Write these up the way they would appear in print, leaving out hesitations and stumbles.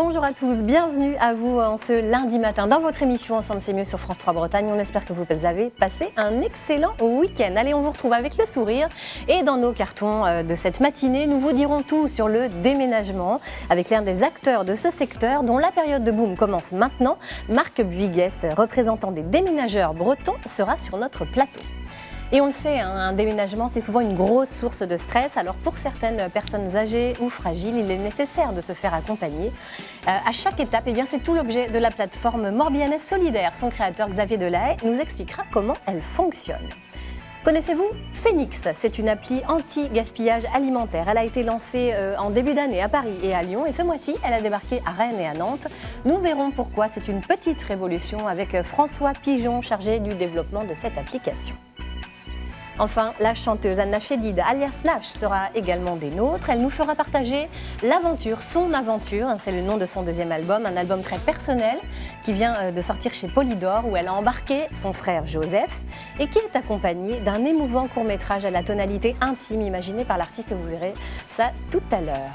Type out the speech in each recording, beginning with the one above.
Bonjour à tous, bienvenue à vous en ce lundi matin dans votre émission Ensemble c'est mieux sur France 3 Bretagne. On espère que vous avez passé un excellent week-end. Allez, on vous retrouve avec le sourire et dans nos cartons de cette matinée, nous vous dirons tout sur le déménagement avec l'un des acteurs de ce secteur dont la période de boom commence maintenant. Marc Buiguès, représentant des déménageurs bretons, sera sur notre plateau. Et on le sait, un déménagement, c'est souvent une grosse source de stress. Alors pour certaines personnes âgées ou fragiles, il est nécessaire de se faire accompagner. À chaque étape, c'est tout l'objet de la plateforme Morbihanais Solidaire. Son créateur, Xavier Delahaye, nous expliquera comment elle fonctionne. Connaissez-vous Phoenix? C'est une appli anti-gaspillage alimentaire. Elle a été lancée en début d'année à Paris et à Lyon. Et ce mois-ci, elle a débarqué à Rennes et à Nantes. Nous verrons pourquoi c'est une petite révolution avec François Pigeon, chargé du développement de cette application. Enfin, la chanteuse Anna Chédid, alias Nash, sera également des nôtres. Elle nous fera partager l'aventure, son aventure. C'est le nom de son deuxième album, un album très personnel qui vient de sortir chez Polydor, où elle a embarqué son frère Joseph et qui est accompagné d'un émouvant court-métrage à la tonalité intime imaginé par l'artiste. Vous verrez ça tout à l'heure.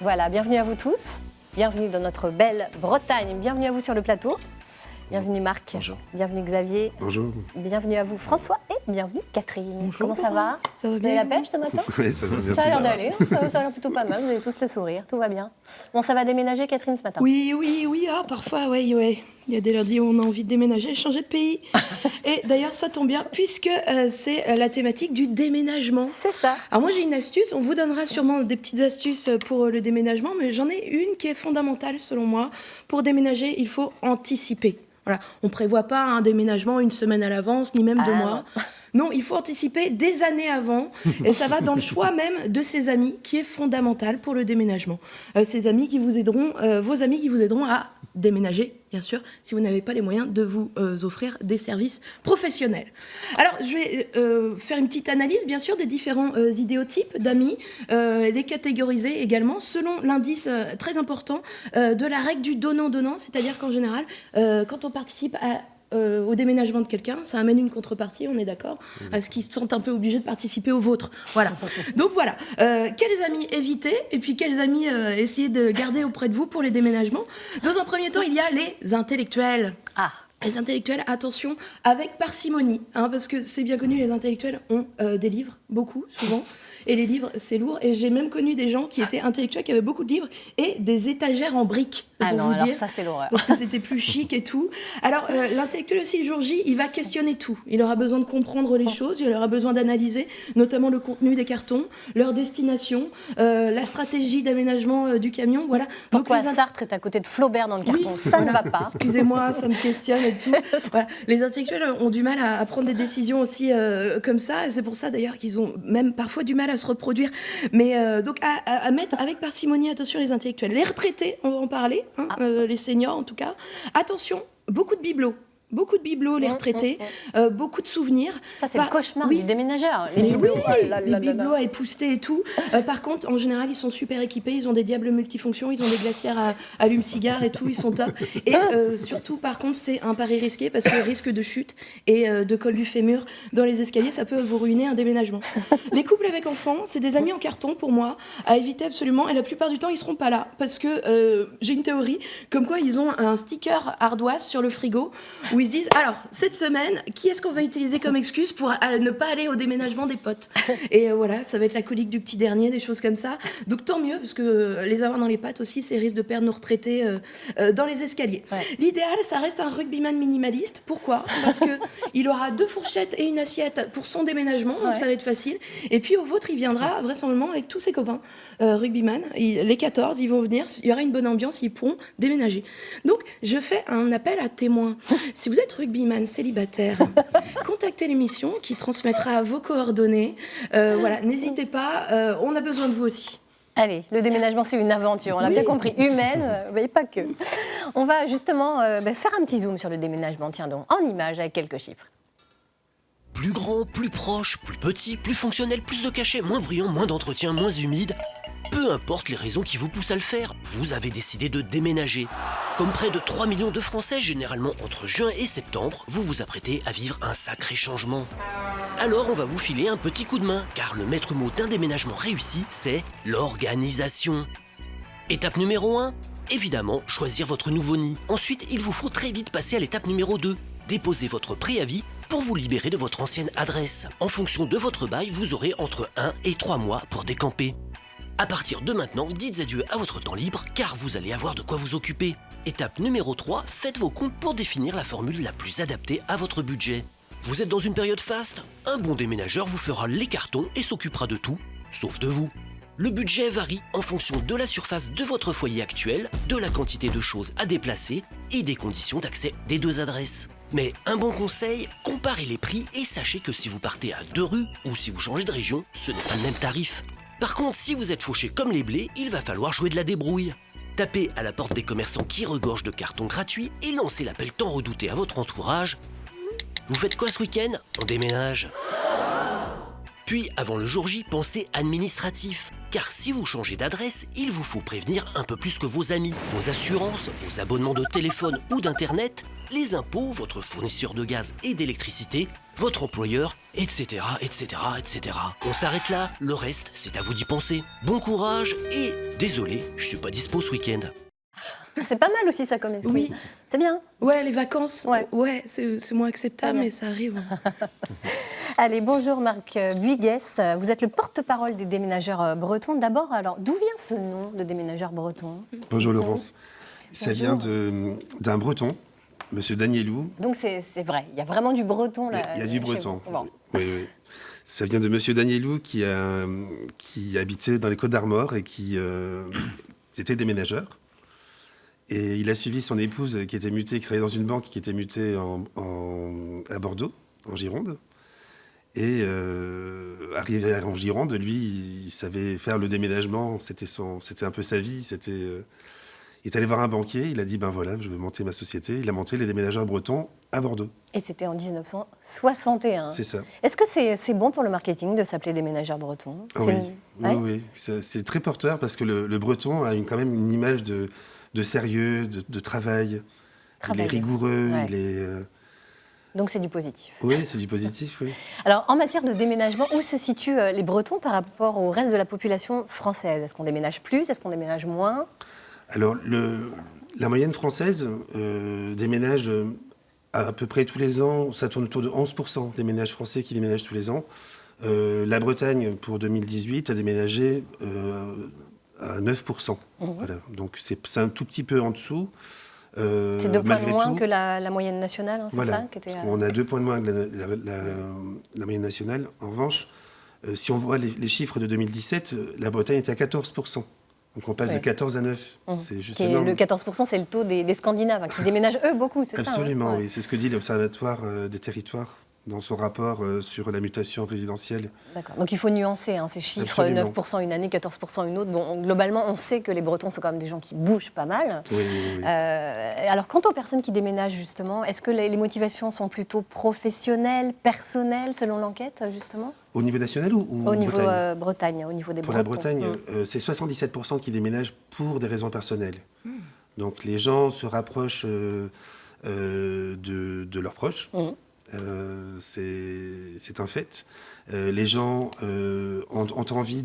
Voilà, bienvenue à vous tous. Bienvenue dans notre belle Bretagne. Bienvenue à vous sur le plateau. Bienvenue Marc. Bonjour. Bienvenue Xavier. Bonjour. Bienvenue à vous François et bienvenue Catherine. Bonjour. Comment ça va? Ça va Vous avez bien. la pêche ce matin? Oui, ça va, merci. Ça a l'air d'aller, ça a l'air plutôt pas mal, vous avez tous le sourire, tout va bien. Bon, ça va déménager Catherine ce matin? Oui, parfois, ouais. Il y a des lundis où on a envie de déménager, changer de pays. Et d'ailleurs, ça tombe bien, puisque c'est la thématique du déménagement. C'est ça. Alors moi, j'ai une astuce, on vous donnera sûrement des petites astuces pour le déménagement, mais j'en ai une qui est fondamentale selon moi. Pour déménager, il faut anticiper. Voilà, on ne prévoit pas un déménagement une semaine à l'avance, ni même 2 mois. Non, il faut anticiper des années avant. Et ça va dans le choix même de ses amis, qui est fondamental pour le déménagement. Ces amis qui vous aideront, vos amis qui vous aideront à déménager, bien sûr, si vous n'avez pas les moyens de vous offrir des services professionnels. Alors, je vais faire une petite analyse, bien sûr, des différents idéotypes d'amis, les catégoriser également selon l'indice très important de la règle du donnant-donnant, c'est-à-dire qu'en général, quand on participe au déménagement de quelqu'un, ça amène une contrepartie, on est d'accord, à ce qu'ils se sentent un peu obligés de participer au vôtre. Voilà. Donc voilà, quels amis éviter et puis quels amis essayer de garder auprès de vous pour les déménagements. Dans un premier temps, il y a les intellectuels. Les intellectuels, attention, avec parcimonie, parce que c'est bien connu, les intellectuels ont des livres, beaucoup, souvent, et les livres, c'est lourd, et j'ai même connu des gens qui étaient intellectuels, qui avaient beaucoup de livres, et des étagères en briques, pour vous alors dire, ça c'est l'horreur. parce que c'était plus chic et tout. Alors, l'intellectuel aussi, le jour J, il va questionner tout. Il aura besoin de comprendre les choses, il aura besoin d'analyser, notamment le contenu des cartons, leur destination, la stratégie d'aménagement du camion, voilà. Pourquoi Donc, Sartre est à côté de Flaubert dans le carton? Oui, ça voilà. ne va pas. Excusez-moi, ça me questionne et tout. Voilà. Les intellectuels ont du mal à prendre des décisions aussi comme ça. Et c'est pour ça d'ailleurs qu'ils ont même parfois du mal à se reproduire. Mais donc à mettre avec parcimonie, attention les intellectuels. Les retraités, on va en parler, les seniors en tout cas. Attention, beaucoup de bibelots. Beaucoup de bibelots, les retraités, beaucoup de souvenirs. Ça, c'est le cauchemar du déménageur. Les bibelots, les bibelots à épousseter et tout. Par contre, en général, ils sont super équipés. Ils ont des diables multifonctions. Ils ont des glacières à allume-cigare et tout. Ils sont top. Et surtout, par contre, c'est un pari risqué parce que risque de chute et de col du fémur dans les escaliers, ça peut vous ruiner un déménagement. Les couples avec enfants, c'est des amis en carton pour moi, à éviter absolument. Et la plupart du temps, ils seront pas là parce que j'ai une théorie comme quoi ils ont un sticker ardoise sur le frigo où ils se disent, alors, cette semaine, qui est-ce qu'on va utiliser comme excuse pour ne pas aller au déménagement des potes? Et voilà, ça va être la colique du petit dernier, des choses comme ça. Donc tant mieux, parce que les avoir dans les pattes aussi, c'est risque de perdre nos retraités dans les escaliers. Ouais. L'idéal, ça reste un rugbyman minimaliste. Pourquoi? Parce qu'il aura 2 fourchettes et une assiette pour son déménagement, donc ça va être facile. Et puis au vôtre, il viendra vraisemblablement avec tous ses copains. Rugbyman, les 14, ils vont venir, il y aura une bonne ambiance, ils pourront déménager. Donc, je fais un appel à témoins. Si vous êtes rugbyman célibataire, contactez l'émission qui transmettra vos coordonnées. Voilà, n'hésitez pas, on a besoin de vous aussi. Allez, le déménagement, c'est une aventure, on l'a bien compris, humaine, mais pas que. On va justement faire un petit zoom sur le déménagement, tiens donc, en images avec quelques chiffres. Plus grand, plus proche, plus petit, plus fonctionnel, plus de cachet, moins bruyant, moins d'entretien, moins humide. Peu importe les raisons qui vous poussent à le faire, vous avez décidé de déménager. Comme près de 3 millions de Français, généralement entre juin et septembre, vous vous apprêtez à vivre un sacré changement. Alors on va vous filer un petit coup de main, car le maître mot d'un déménagement réussi, c'est l'organisation. Étape numéro 1, évidemment choisir votre nouveau nid. Ensuite, il vous faut très vite passer à l'étape numéro 2. Déposer votre préavis pour vous libérer de votre ancienne adresse. En fonction de votre bail, vous aurez entre 1 et 3 mois pour décamper. À partir de maintenant, dites adieu à votre temps libre car vous allez avoir de quoi vous occuper. Étape numéro 3, faites vos comptes pour définir la formule la plus adaptée à votre budget. Vous êtes dans une période faste? Un bon déménageur vous fera les cartons et s'occupera de tout, sauf de vous. Le budget varie en fonction de la surface de votre foyer actuel, de la quantité de choses à déplacer et des conditions d'accès des 2 adresses. Mais un bon conseil, comparez les prix et sachez que si vous partez à 2 rues ou si vous changez de région, ce n'est pas le même tarif. Par contre, si vous êtes fauché comme les blés, il va falloir jouer de la débrouille. Tapez à la porte des commerçants qui regorgent de cartons gratuits et lancez l'appel tant redouté à votre entourage. Vous faites quoi ce week-end? On déménage. Puis, avant le jour J, pensez administratif. Car si vous changez d'adresse, il vous faut prévenir un peu plus que vos amis, vos assurances, vos abonnements de téléphone ou d'internet, les impôts, votre fournisseur de gaz et d'électricité, votre employeur, etc., etc., etc. On s'arrête là, le reste, c'est à vous d'y penser. Bon courage et désolé, je suis pas dispo ce week-end. C'est pas mal aussi ça comme esprit. Oui. C'est bien. Ouais, les vacances, Ouais. c'est moins acceptable, mais ça arrive. Allez, bonjour Marc Buiguès. Vous êtes le porte-parole des déménageurs bretons. D'abord, alors, d'où vient ce nom de déménageur breton? Bonjour Laurence. Ça vient d'un breton, monsieur Danielou. Donc c'est vrai, il y a vraiment du breton là. Il y a du chez breton. vous. Bon. Oui. Ça vient de monsieur Danielou qui habitait dans les Côtes-d'Armor et qui était déménageur. Et il a suivi son épouse qui travaillait dans une banque qui était mutée à Bordeaux, en Gironde. Et arrivé en Gironde, lui, il savait faire le déménagement. C'était un peu sa vie. Il est allé voir un banquier. Il a dit, ben voilà, je veux monter ma société. Il a monté les déménageurs bretons à Bordeaux. Et c'était en 1961. C'est ça. Est-ce que c'est bon pour le marketing de s'appeler déménageur breton? Oui. C'est très porteur parce que le breton a quand même une image de sérieux, de travail. Il est rigoureux, Donc c'est du positif. Oui, c'est du positif, oui. Alors en matière de déménagement, où se situent les Bretons par rapport au reste de la population française? Est-ce qu'on déménage plus? Est-ce qu'on déménage moins? Alors la moyenne française déménage à peu près tous les ans. Ça tourne autour de 11% des ménages français qui déménagent tous les ans. La Bretagne, pour 2018, a déménagé à 9%. Voilà. Donc c'est un tout petit peu en dessous. C'est 2 points de moins que la moyenne nationale, hein, c'est voilà. ça On a 2 points de moins que la moyenne nationale. En revanche, si on voit les chiffres de 2017, la Bretagne était à 14%. Donc on passe de 14 à 9. C'est juste énorme. Le 14%, c'est le taux des Scandinaves, qui déménagent eux beaucoup, c'est ça? Absolument, oui. C'est ce que dit l'Observatoire des territoires dans son rapport sur la mutation résidentielle. D'accord. Donc il faut nuancer ces chiffres, absolument. 9% une année, 14% une autre. Bon, globalement, on sait que les Bretons sont quand même des gens qui bougent pas mal. Oui. Alors, quant aux personnes qui déménagent, justement, est-ce que les motivations sont plutôt professionnelles, personnelles, selon l'enquête, justement? Au niveau national ou au niveau Bretagne, au niveau des Pour Bretons. la Bretagne, c'est 77% qui déménagent pour des raisons personnelles. Donc les gens se rapprochent de leurs proches. C'est un fait. Les gens ont envie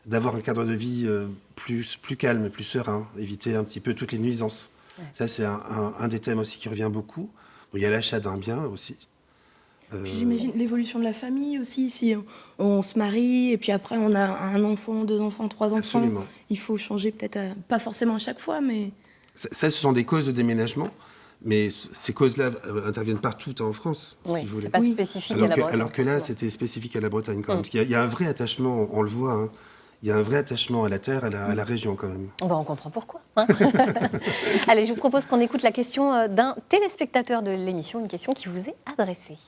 d'avoir un cadre de vie plus calme, plus serein, éviter un petit peu toutes les nuisances. Ouais. Ça, c'est un des thèmes aussi qui revient beaucoup. Bon, il y a l'achat d'un bien aussi. Puis j'imagine l'évolution de la famille aussi. Si on se marie et puis après on a un enfant, 2 enfants, 3 enfants, absolument. Il faut changer peut-être, pas forcément à chaque fois, mais... Ça, ce sont des causes de déménagement. Mais ces causes-là interviennent partout en France, si vous voulez. C'est pas spécifique à la Bretagne. Alors que là, c'était spécifique à la Bretagne quand même. Parce qu'il y a un vrai attachement, on le voit, hein, il y a un vrai attachement à la terre, à la région quand même. On comprend pourquoi. Allez, je vous propose qu'on écoute la question d'un téléspectateur de l'émission, une question qui vous est adressée.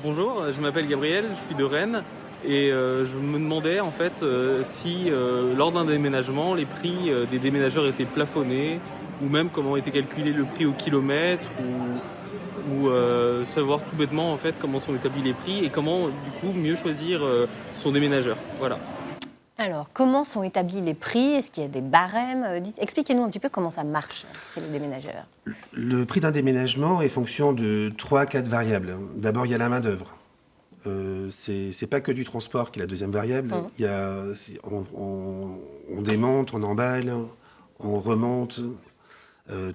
Bonjour, je m'appelle Gabriel, je suis de Rennes. Et je me demandais en fait si lors d'un déménagement, les prix des déménageurs étaient plafonnés, ou même comment était calculé le prix au kilomètre, ou savoir tout bêtement en fait comment sont établis les prix et comment du coup mieux choisir son déménageur. Voilà. Alors, comment sont établis les prix? Est-ce qu'il y a des barèmes? Expliquez-nous un petit peu comment ça marche chez les déménageurs. Le prix d'un déménagement est fonction de 3 à 4 variables. D'abord, il y a la main-d'œuvre. C'est pas que du transport qui est la deuxième variable. Il y a, on démonte, on emballe, on remonte.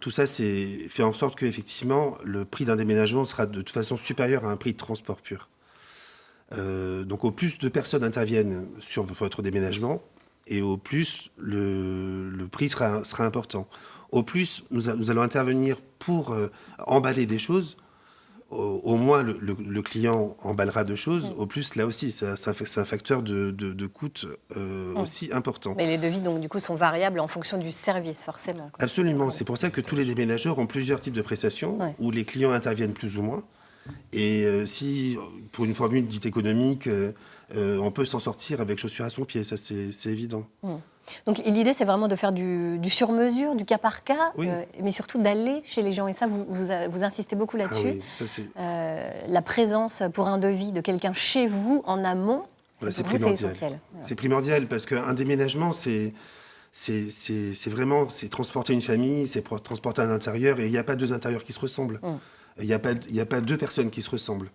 Tout ça fait en sorte qu'effectivement, le prix d'un déménagement sera de toute façon supérieur à un prix de transport pur. Donc au plus de personnes interviennent sur votre déménagement, et au plus le prix sera important. Au plus nous allons intervenir pour emballer des choses, au moins le client emballera de choses, au plus là aussi c'est un facteur de coût aussi important. Mais les devis donc du coup sont variables en fonction du service forcément. Absolument, c'est pour ça que tous les déménageurs ont plusieurs types de prestations où les clients interviennent plus ou moins. Et si, pour une formule dite économique, on peut s'en sortir avec chaussure à son pied, ça c'est évident. Donc l'idée c'est vraiment de faire du sur-mesure, du cas par cas, Oui. mais surtout d'aller chez les gens. Et ça, vous insistez beaucoup là-dessus. Ah oui, ça c'est La présence pour un devis de quelqu'un chez vous en amont, ouais, c'est pour vous, primordial. essentiel. Voilà. C'est primordial parce qu'un déménagement, c'est vraiment transporter une famille, c'est transporter un intérieur, et il n'y a pas deux intérieurs qui se ressemblent. Il n'y a pas deux personnes qui se ressemblent.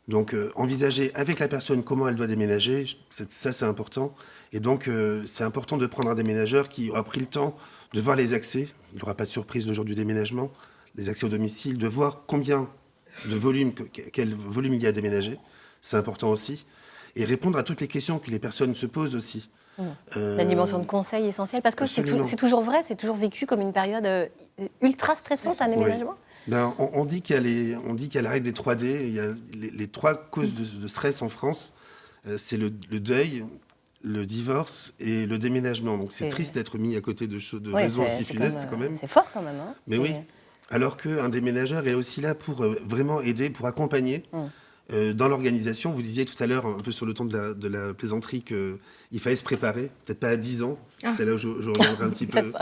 Donc, envisager avec la personne comment elle doit déménager, ça c'est important. Et donc, c'est important de prendre un déménageur qui aura pris le temps de voir les accès. Il n'y aura pas de surprise le jour du déménagement. Les accès au domicile, de voir combien de volume, quel volume il y a à déménager. C'est important aussi. Et répondre à toutes les questions que les personnes se posent aussi. La dimension de conseil est essentielle, parce que c'est toujours vrai, c'est toujours vécu comme une période ultra stressante, un déménagement. Ben, on dit qu'il y a la règle des 3D. Il y a les 3 causes de stress en France. C'est le deuil, le divorce et le déménagement. Donc c'est triste d'être mis à côté de raisons aussi funestes quand même. C'est fort quand même. Hein. Mais oui, alors qu'un déménageur est aussi là pour vraiment aider, pour accompagner. Dans l'organisation, vous disiez tout à l'heure, un peu sur le ton de la plaisanterie, qu'il fallait se préparer, peut-être pas à 10 ans, c'est là où je reviendrai un petit peu.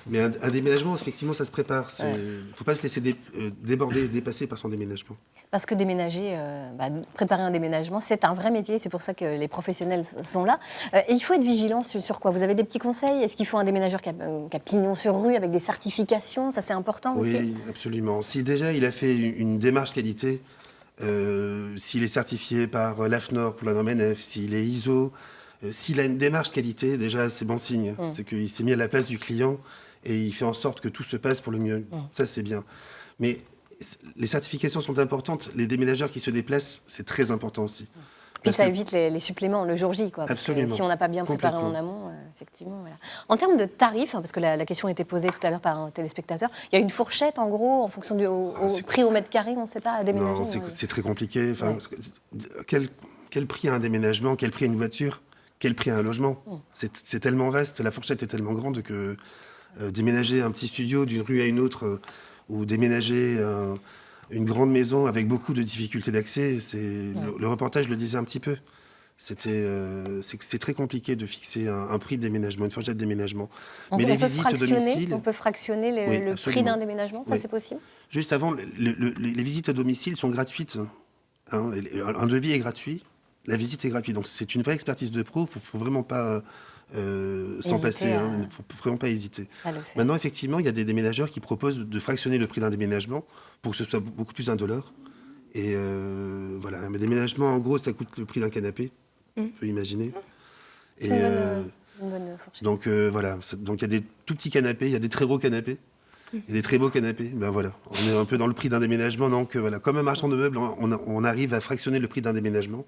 Mais un déménagement, effectivement, ça se prépare. Il ne faut pas se laisser déborder, dépasser par son déménagement. Parce que déménager, préparer un déménagement, c'est un vrai métier, c'est pour ça que les professionnels sont là. Et il faut être vigilant sur quoi ? Vous avez des petits conseils ? Est-ce qu'il faut un déménageur qui a pignon sur rue, avec des certifications ? Ça, c'est important aussi ? Oui, absolument. Si déjà il a fait une démarche qualité, s'il est certifié par l'AFNOR pour la norme NF, s'il est ISO, s'il a une démarche qualité, déjà c'est bon signe. C'est qu'il s'est mis à la place du client et il fait en sorte que tout se passe pour le mieux. Ça c'est bien. Mais les certifications sont importantes. Les déménageurs qui se déplacent, c'est très important aussi. Puis ça évite les suppléments le jour J, quoi. Absolument. Si on n'a pas bien préparé en amont, effectivement. Voilà. En termes de tarifs, parce que la question a été posée tout à l'heure par un téléspectateur, il y a une fourchette en gros en fonction du prix au mètre carré, on ne sait pas, à déménager. Non, c'est très compliqué. Enfin, quel prix a un déménagement ? Quel prix a une voiture ? Quel prix a un logement ? C'est tellement vaste, la fourchette est tellement grande que déménager un petit studio d'une rue à une autre ou déménager une grande maison avec beaucoup de difficultés d'accès, le reportage le disait un petit peu. C'est très compliqué de fixer un prix de déménagement, une fourchette de déménagement. Mais les visites au domicile... On peut fractionner le prix d'un déménagement, ça c'est possible ? Juste avant, les visites au domicile sont gratuites. Hein, un devis est gratuit, la visite est gratuite. Donc c'est une vraie expertise de pro, il ne faut vraiment pas s'en passer, il ne faut vraiment pas hésiter. Maintenant, effectivement, il y a des déménageurs qui proposent de fractionner le prix d'un déménagement pour que ce soit beaucoup plus indolore. Et voilà, un déménagement, en gros, ça coûte le prix d'un canapé, on peut imaginer. Et, une bonne fourchette. Donc voilà, donc il y a des tout petits canapés, il y a des très gros canapés. Et des très beaux canapés, ben voilà, on est un peu dans le prix d'un déménagement, donc voilà, comme un marchand de meubles, on arrive à fractionner le prix d'un déménagement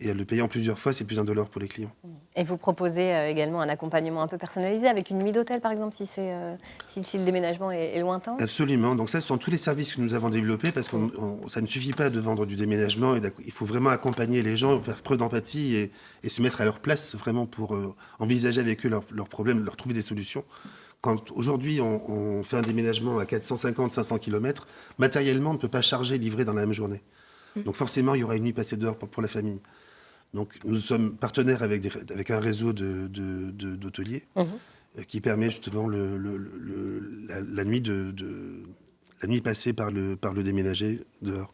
et à le payer en plusieurs fois, c'est plus indolore pour les clients. Et vous proposez également un accompagnement un peu personnalisé avec une nuit d'hôtel par exemple, si le déménagement est lointain ? Absolument, donc ça ce sont tous les services que nous avons développés parce que ça ne suffit pas de vendre du déménagement, il faut vraiment accompagner les gens, faire preuve d'empathie et se mettre à leur place vraiment pour envisager avec eux leurs problèmes, leur trouver des solutions. Quand aujourd'hui on fait un déménagement à 450-500 km, matériellement on ne peut pas charger et livrer dans la même journée. Donc forcément il y aura une nuit passée dehors pour la famille. Donc nous sommes partenaires avec un réseau d'hôteliers qui permet justement la nuit passée par le déménager dehors.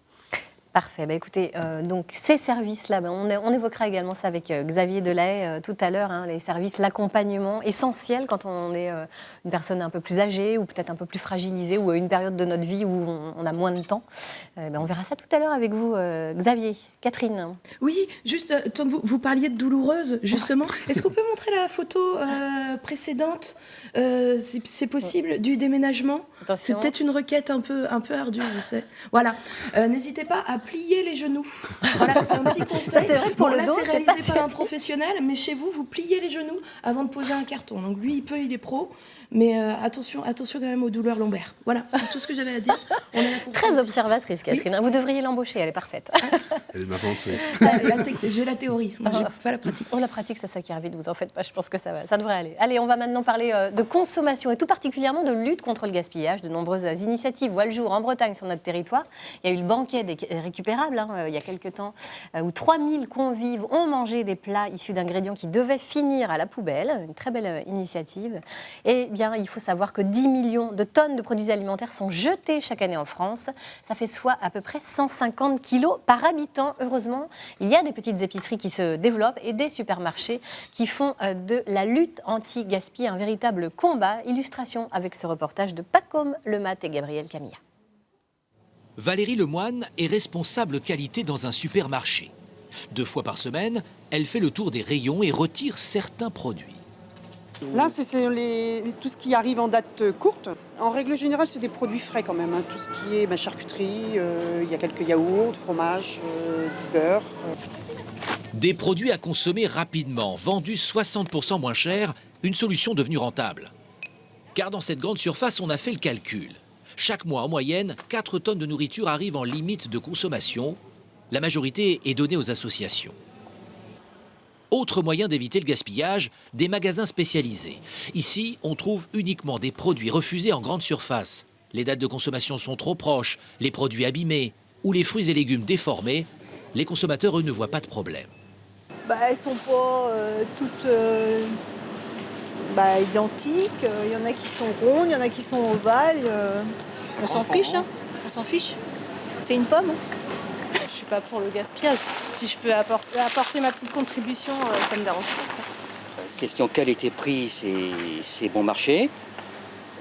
Parfait. Bah, écoutez, donc ces services-là, on évoquera également ça avec Xavier Delahaye tout à l'heure, les services, l'accompagnement essentiel quand on est une personne un peu plus âgée ou peut-être un peu plus fragilisée ou à une période de notre vie où on a moins de temps. On verra ça tout à l'heure avec vous, Xavier. Catherine. Oui, juste, tant que vous parliez de douloureuse, justement, est-ce qu'on peut montrer la photo précédente c'est possible, du déménagement. Attention. C'est peut-être une requête un peu ardue, je sais. Voilà. N'hésitez pas à plier les genoux. Voilà, c'est un petit conseil. Ça, c'est vrai que pour le là, dos, c'est c'est réalisé pas par un professionnel, mais chez vous, vous pliez les genoux avant de poser un carton. Donc lui, il est pro. Mais attention quand même aux douleurs lombaires. Voilà, c'est tout ce que j'avais à dire. On est là pour Très ça aussi. observatrice, Catherine. Oui. Vous devriez l'embaucher, elle est parfaite. Elle est marrante, oui. J'ai la théorie, mais j'ai pas la pratique. Oh, la pratique, ça s'acquiert vite, vous en faites pas, je pense que ça devrait aller. Allez, on va maintenant parler de consommation et tout particulièrement de lutte contre le gaspillage. De nombreuses initiatives voient le jour en Bretagne sur notre territoire. Il y a eu le banquet des récupérables il y a quelques temps où 3000 convives ont mangé des plats issus d'ingrédients qui devaient finir à la poubelle. Une très belle initiative. Et bien, il faut savoir que 10 millions de tonnes de produits alimentaires sont jetés chaque année en France. Ça fait soit à peu près 150 kilos par habitant. Heureusement, il y a des petites épiceries qui se développent et des supermarchés qui font de la lutte anti-gaspi un véritable combat. Illustration avec ce reportage de Pacôme Lemat et Gabriel Camilla. Valérie Lemoine est responsable qualité dans un supermarché. 2 fois par semaine, elle fait le tour des rayons et retire certains produits. Là, c'est tout ce qui arrive en date courte. En règle générale, c'est des produits frais quand même. Tout ce qui est charcuterie, il y a quelques yaourts, fromage, du beurre. Des produits à consommer rapidement, vendus 60% moins cher, une solution devenue rentable. Car dans cette grande surface, on a fait le calcul. Chaque mois, en moyenne, 4 tonnes de nourriture arrivent en limite de consommation. La majorité est donnée aux associations. Autre moyen d'éviter le gaspillage, des magasins spécialisés. Ici, on trouve uniquement des produits refusés en grande surface. Les dates de consommation sont trop proches, les produits abîmés ou les fruits et légumes déformés. Les consommateurs, eux, ne voient pas de problème. Elles ne sont pas toutes identiques. Il y en a qui sont rondes, il y en a qui sont ovales. On s'en fiche, on s'en fiche. C'est une pomme. Je ne suis pas pour le gaspillage. Si je peux apporter ma petite contribution, ça ne me dérange pas. Question qualité-prix, c'est bon marché.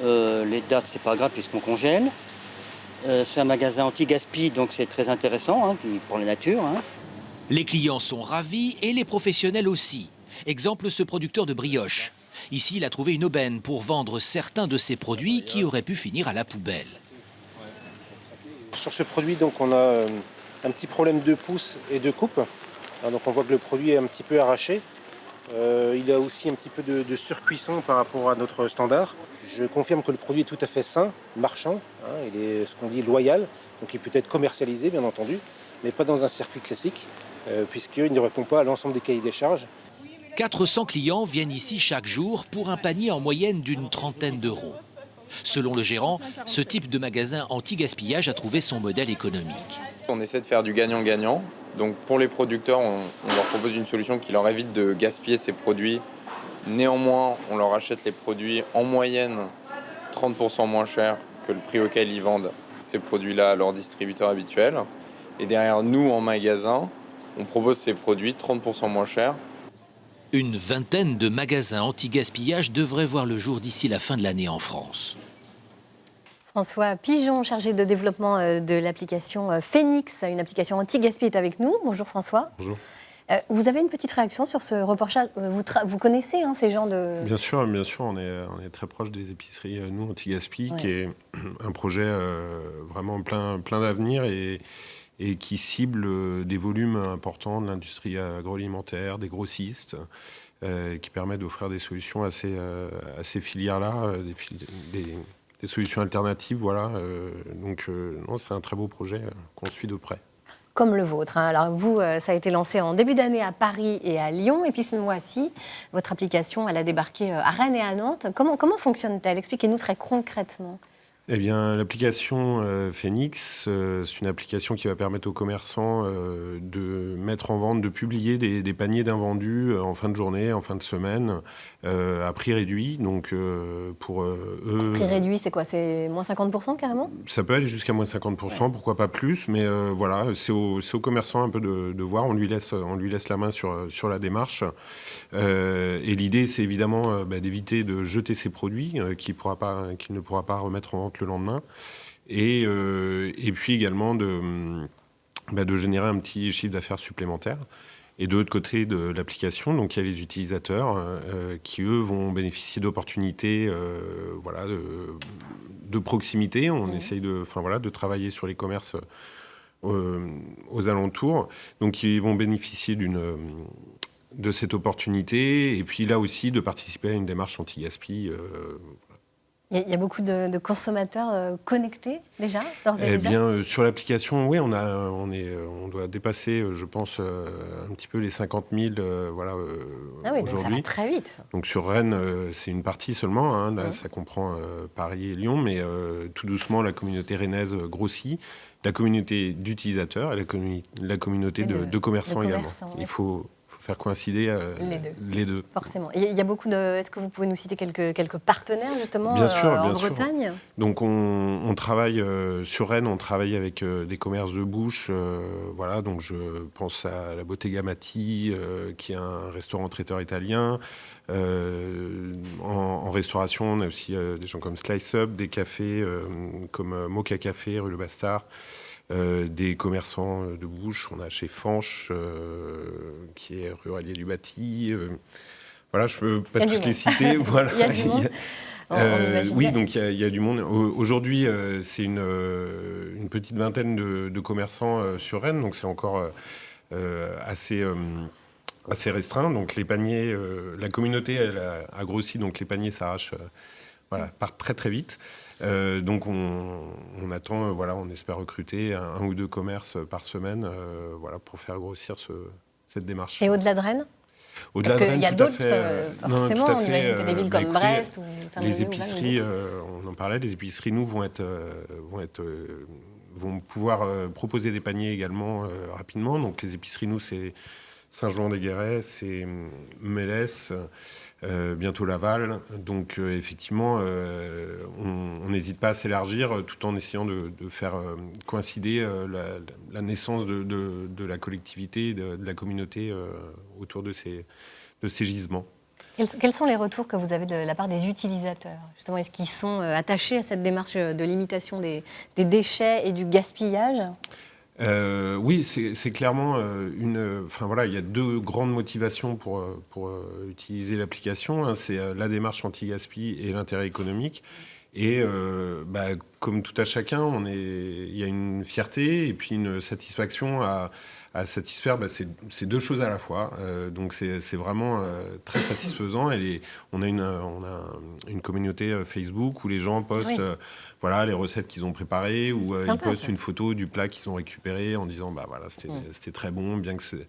Les dates, c'est pas grave puisqu'on congèle. C'est un magasin anti-gaspi, donc c'est très intéressant pour la nature. Les clients sont ravis et les professionnels aussi. Exemple, ce producteur de brioches. Ici, il a trouvé une aubaine pour vendre certains de ses produits qui auraient pu finir à la poubelle. Sur ce produit, donc, on a un petit problème de pousse et de coupe. Donc on voit que le produit est un petit peu arraché. Il a aussi un petit peu de surcuisson par rapport à notre standard. Je confirme que le produit est tout à fait sain, marchand. Il est ce qu'on dit loyal, donc il peut être commercialisé bien entendu, mais pas dans un circuit classique, puisqu'il ne répond pas à l'ensemble des cahiers des charges. 400 clients viennent ici chaque jour pour un panier en moyenne d'une trentaine d'euros. Selon le gérant, ce type de magasin anti-gaspillage a trouvé son modèle économique. On essaie de faire du gagnant-gagnant. Donc pour les producteurs, on leur propose une solution qui leur évite de gaspiller ces produits. Néanmoins, on leur achète les produits en moyenne 30% moins cher que le prix auquel ils vendent ces produits-là à leurs distributeurs habituels. Et derrière nous, en magasin, on propose ces produits 30% moins cher. Une vingtaine de magasins anti-gaspillage devraient voir le jour d'ici la fin de l'année en France. François Pigeon, chargé de développement de l'application Phoenix, une application anti-gaspi, est avec nous. Bonjour François. Bonjour. Vous avez une petite réaction sur ce reportage. Vous connaissez ces gens de... Bien sûr, on est très proche des épiceries, nous, anti-gaspi, qui est un projet vraiment plein d'avenir et qui cible des volumes importants de l'industrie agroalimentaire, des grossistes, qui permet d'offrir des solutions à ces filières-là, des solutions alternatives. Voilà. Non, c'est un très beau projet qu'on suit de près. Comme le vôtre. Alors vous, ça a été lancé en début d'année à Paris et à Lyon. Et puis ce mois-ci, votre application, elle a débarqué à Rennes et à Nantes. Comment fonctionne-t-elle? Expliquez-nous très concrètement. Eh bien, l'application Phoenix, c'est une application qui va permettre aux commerçants de mettre en vente, de publier des paniers d'invendus en fin de journée, en fin de semaine, à prix réduit. Donc, pour eux... Prix réduit, c'est quoi? C'est moins 50% carrément? Ça peut aller jusqu'à moins 50%, pourquoi pas plus, mais voilà, c'est aux commerçants un peu de voir. On lui laisse la main sur la démarche. Et l'idée, c'est évidemment d'éviter de jeter ses produits qu'il ne pourra pas remettre en vente le lendemain, et puis également de générer un petit chiffre d'affaires supplémentaire. Et de l'autre côté de l'application, donc il y a les utilisateurs qui, eux, vont bénéficier d'opportunités de proximité. On essaye de travailler sur les commerces aux alentours. Donc ils vont bénéficier de cette opportunité, et puis là aussi de participer à une démarche anti-gaspi. Il y a beaucoup de consommateurs connectés déjà, d'ores et déjà. Bien, sur l'application, oui, on doit dépasser, je pense, un petit peu les 50 000 Ah oui, donc ça va aujourd'hui. très vite. Donc sur Rennes, c'est une partie seulement, hein, là, ça comprend Paris et Lyon, mais tout doucement, la communauté rennaise grossit, la communauté d'utilisateurs et la communauté de commerçants également. Ouais. Il faut faire coïncider les deux. Forcément. Il y a beaucoup de... Est-ce que vous pouvez nous citer quelques partenaires, justement, bien sûr, en bien sûr. Bretagne? Donc, on travaille sur Rennes, on travaille avec des commerces de bouche. Voilà, donc je pense à la Bottega Matti, qui est un restaurant traiteur italien. En restauration, on a aussi des gens comme Slice Up, des cafés comme Mocha Café, rue Le Bastard. Des commerçants de bouche, on a chez Fanche, qui est rue Allier du Bâti. Voilà, je peux pas tous les citer. Voilà. Il y a du monde. Oui, donc il y a du monde. Aujourd'hui, c'est une petite vingtaine de commerçants sur Rennes, donc c'est encore assez restreint. Donc les paniers, la communauté, elle a grossi, donc les paniers s'arrachent, partent très très vite. Donc on attend, on espère recruter un ou deux commerces par semaine, pour faire grossir cette démarche. Et au-delà de Rennes? Au-delà de Rennes, il y a tout à d'autres, fait. forcément, on imagine que des villes comme écoutez, Brest ou Saint-Denis les épiceries, on en parlait, les épiceries, nous, vont pouvoir proposer des paniers également rapidement. Donc les épiceries, nous, c'est Saint-Jean-des-Guérets, c'est Mélès, bientôt Laval. Donc effectivement, on n'hésite pas à s'élargir tout en essayant de faire coïncider la naissance de la collectivité, de la communauté autour de ces gisements. Quels sont les retours que vous avez de la part des utilisateurs? Justement, est-ce qu'ils sont attachés à cette démarche de limitation des déchets et du gaspillage? Oui, c'est clairement il y a deux grandes motivations pour utiliser l'application. Hein. C'est la démarche anti-gaspi et l'intérêt économique. Et comme tout à chacun, il y a une fierté et puis une satisfaction à satisfaire ces deux choses à la fois. Donc c'est vraiment très satisfaisant. On a une communauté Facebook où les gens postent les recettes qu'ils ont préparées, ou ils postent une photo du plat qu'ils ont récupéré en disant c'était très bon, bien que c'était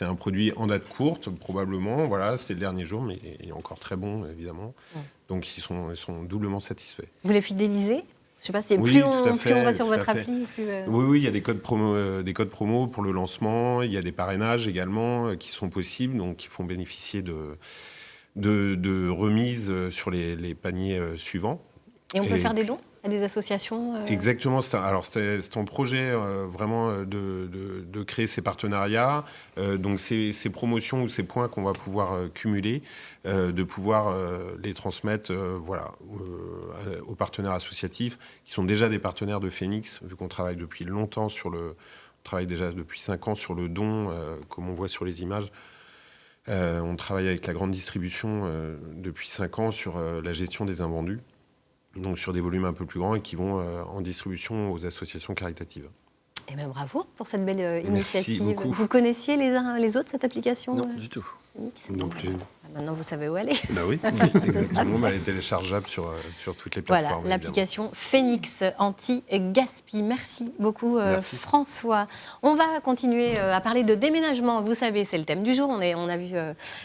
un produit en date courte probablement, c'était le dernier jour, mais il est encore très bon évidemment. Donc ils sont doublement satisfaits. Vous les fidélisez? Je sais pas si plus on va sur votre appli, plus... Oui, il y a des codes promo pour le lancement. Il y a des parrainages également qui sont possibles, donc qui font bénéficier de remises sur les paniers suivants. Et on peut faire des dons à des associations Exactement. C'est un projet vraiment de créer ces partenariats. Donc ces promotions ou ces points qu'on va pouvoir cumuler, de pouvoir les transmettre aux partenaires associatifs qui sont déjà des partenaires de Phoenix, vu qu'on travaille depuis longtemps on travaille déjà depuis 5 ans sur le don, comme on voit sur les images. On travaille avec la grande distribution depuis 5 ans sur la gestion des invendus. Donc sur des volumes un peu plus grands et qui vont en distribution aux associations caritatives. Et bien bravo pour cette belle Merci initiative. beaucoup. Vous connaissiez les uns les autres cette application? Non, du tout. Oui. Non plus. Maintenant, vous savez où aller. Bah oui, exactement. Elle est téléchargeable sur toutes les plateformes. Voilà, l'application Phoenix anti-gaspi. Merci beaucoup, François. On va continuer à parler de déménagement. Vous savez, c'est le thème du jour. On a vu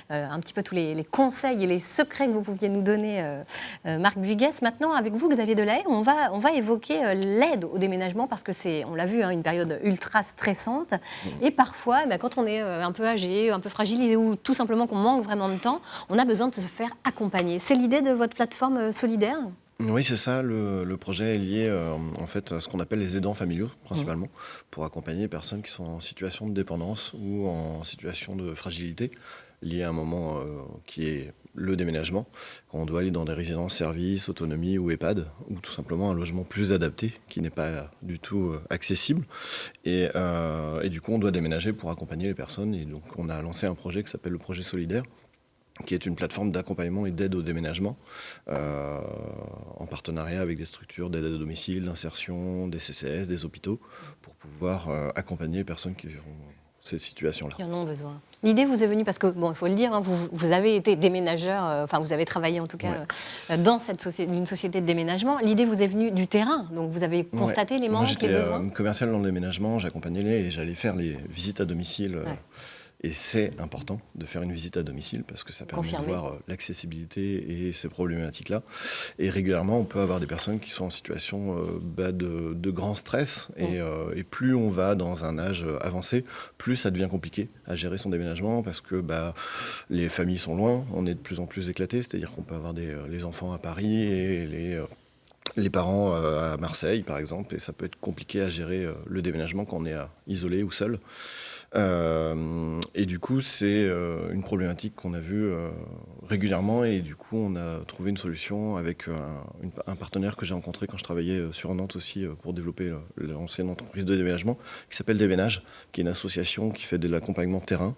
un petit peu tous les conseils et les secrets que vous pouviez nous donner, Marc Buiguès. Maintenant, avec vous, Xavier Delahaye, on va évoquer l'aide au déménagement parce que c'est, on l'a vu, une période ultra stressante. Et parfois, quand on est un peu âgé, un peu fragilisé ou tout simplement qu'on manque vraiment de temps, on a besoin de se faire accompagner. C'est l'idée de votre plateforme solidaire ? Oui, c'est ça. Le projet est lié en fait à ce qu'on appelle les aidants familiaux, principalement, pour accompagner les personnes qui sont en situation de dépendance ou en situation de fragilité, liée à un moment qui est le déménagement, quand on doit aller dans des résidences-services, autonomie ou EHPAD, ou tout simplement un logement plus adapté, qui n'est pas du tout accessible. Et du coup, on doit déménager pour accompagner les personnes. Et donc, on a lancé un projet qui s'appelle le projet solidaire, qui est une plateforme d'accompagnement et d'aide au déménagement, en partenariat avec des structures d'aide à domicile, d'insertion, des CCS, des hôpitaux, pour pouvoir accompagner les personnes qui ont ces situations-là. Qui en ont besoin. L'idée vous est venue parce que, il faut le dire, vous avez été déménageur, vous avez travaillé en tout cas dans une société de déménagement. L'idée vous est venue du terrain, donc vous avez constaté les manques, les besoins. Moi, j'étais commercial dans le déménagement, j'accompagnais et j'allais faire les visites à domicile. Et c'est important de faire une visite à domicile parce que ça permet de voir l'accessibilité et ces problématiques-là. Et régulièrement, on peut avoir des personnes qui sont en situation de grand stress. Et plus on va dans un âge avancé, plus ça devient compliqué à gérer son déménagement parce que les familles sont loin, on est de plus en plus éclatés. C'est-à-dire qu'on peut avoir les enfants à Paris et les parents à Marseille, par exemple. Et ça peut être compliqué à gérer le déménagement quand on est isolé ou seul. Et du coup, c'est une problématique qu'on a vue régulièrement et du coup, on a trouvé une solution avec un partenaire que j'ai rencontré quand je travaillais sur Nantes aussi pour développer l'ancienne entreprise de déménagement qui s'appelle Déménage, qui est une association qui fait de l'accompagnement terrain.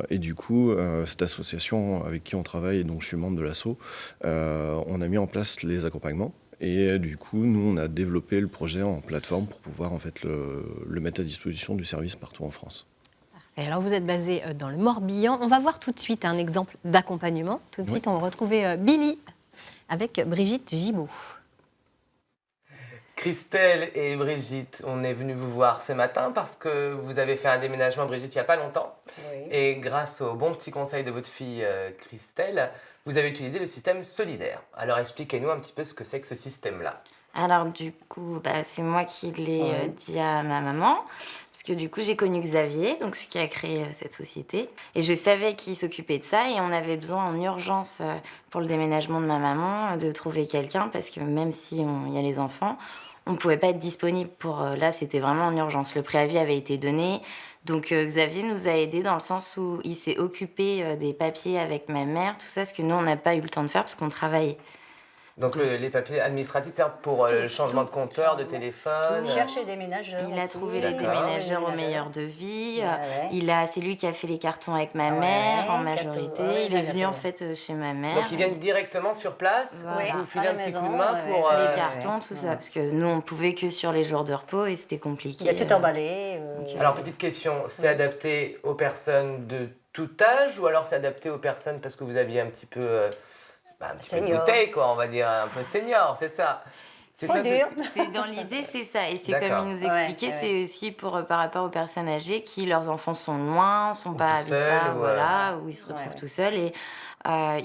Et du coup, cette association avec qui on travaille et dont je suis membre de l'asso, on a mis en place les accompagnements. Et du coup, nous, on a développé le projet en plateforme pour pouvoir en fait le mettre à disposition du service partout en France. Et alors, vous êtes basé dans le Morbihan. On va voir tout de suite un exemple d'accompagnement. Tout de suite, on va retrouver Billy avec Brigitte Gibaud. Christelle et Brigitte, on est venus vous voir ce matin parce que vous avez fait un déménagement, Brigitte, il n'y a pas longtemps. Oui. Et grâce aux bons petits conseils de votre fille Christelle, vous avez utilisé le système solidaire. Alors expliquez-nous un petit peu ce que c'est que ce système-là. Alors du coup, c'est moi qui l'ai dit à ma maman, parce que du coup j'ai connu Xavier, donc celui qui a créé cette société, et je savais qu'il s'occupait de ça, et on avait besoin en urgence pour le déménagement de ma maman de trouver quelqu'un, parce que même si il y a les enfants, on ne pouvait pas être disponible pour... là, c'était vraiment en urgence. Le préavis avait été donné. Donc, Xavier nous a aidés dans le sens où il s'est occupé des papiers avec ma mère, tout ça, ce que nous, on n'a pas eu le temps de faire parce qu'on travaillait. Donc, les papiers administratifs, c'est pour le changement de compteur, de téléphone. Il cherchait des déménageurs. Il a trouvé les déménageurs au meilleur devis. C'est lui qui a fait les cartons avec ma mère en majorité. Il est venu en fait chez ma mère. Donc ils viennent directement sur place, vous filez un petit coup de main pour... les cartons, tout ça, parce que nous on ne pouvait que sur les jours de repos et c'était compliqué. Il a tout emballé. Alors petite question, c'est adapté aux personnes de tout âge ou alors c'est adapté aux personnes parce que vous aviez un petit peu... un petit peu de bouteille, quoi, on va dire, un peu senior, c'est ça. C'est dans l'idée, c'est ça. Et c'est comme il nous expliquait, c'est aussi par rapport aux personnes âgées qui, leurs enfants sont loin, sont pas habitables, où ils se retrouvent tout seuls. Et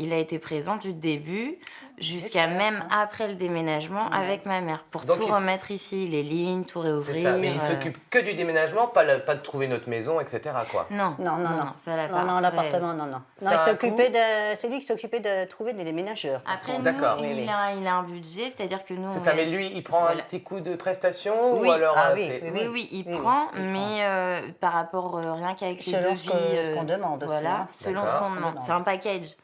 il a été présent du début jusqu'à même après le déménagement avec ma mère pour donc tout remettre ici, les lignes, tout réouvrir. C'est ça, mais il s'occupe que du déménagement, pas de trouver notre maison, etc. quoi. Non, ça l'a pas. Non, l'appartement, non. C'est lui qui s'occupait de trouver des déménageurs. Après, nous, il a un budget, c'est-à-dire que nous... C'est ça, mais lui, il prend un petit coup de prestation ou alors... Oui, il prend, mais par rapport rien qu'avec les devis... Selon ce qu'on demande aussi. Voilà, selon ce qu'on demande. C'est un package.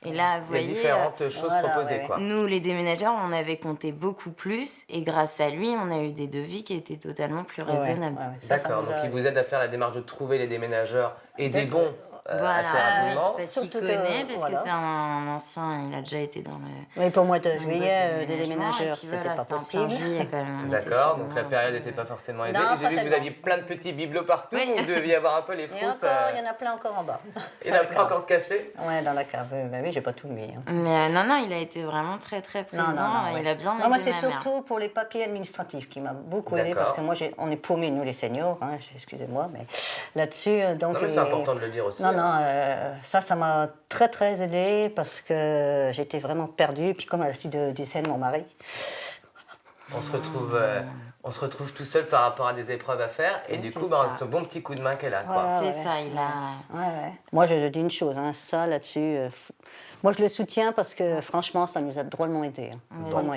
Et là, vous voyez, différentes choses proposées, quoi. Nous, les déménageurs, on avait compté beaucoup plus. Et grâce à lui, on a eu des devis qui étaient totalement plus raisonnables. D'accord, donc il vous aide à faire la démarche de trouver les déménageurs et des bons assez rapidement. Parce qu'il connaît, parce que c'est un ancien, il a déjà été dans le... Oui, pour le mois de juillet, des déménageurs, c'était pas possible. D'accord, donc la période n'était pas forcément aisée. J'ai vu que vous aviez plein de petits bibelots partout, vous deviez avoir un peu les frousses. Il y en a plein encore en bas. Il y en a plein encore de cachés? Oui, dans la cave. Oui, j'ai pas tout mis. Mais non, il a été vraiment très très présent. Il a bien aidé moi, c'est ma mère. surtout pour les papiers administratifs qui m'a beaucoup aidé parce que moi, on est paumés, nous les seniors, excusez-moi, mais là-dessus... Non, mais c'est important de le dire aussi. Ça m'a très très aidé parce que j'étais vraiment perdue. Puis comme à la suite du décès de mon mari... On se retrouve tout seul par rapport à des épreuves à faire et du coup, ce bon petit coup de main qu'elle a. C'est ça, il a... Moi, je dis une chose, ça là-dessus... Moi, je le soutiens parce que franchement, ça nous a drôlement aidé.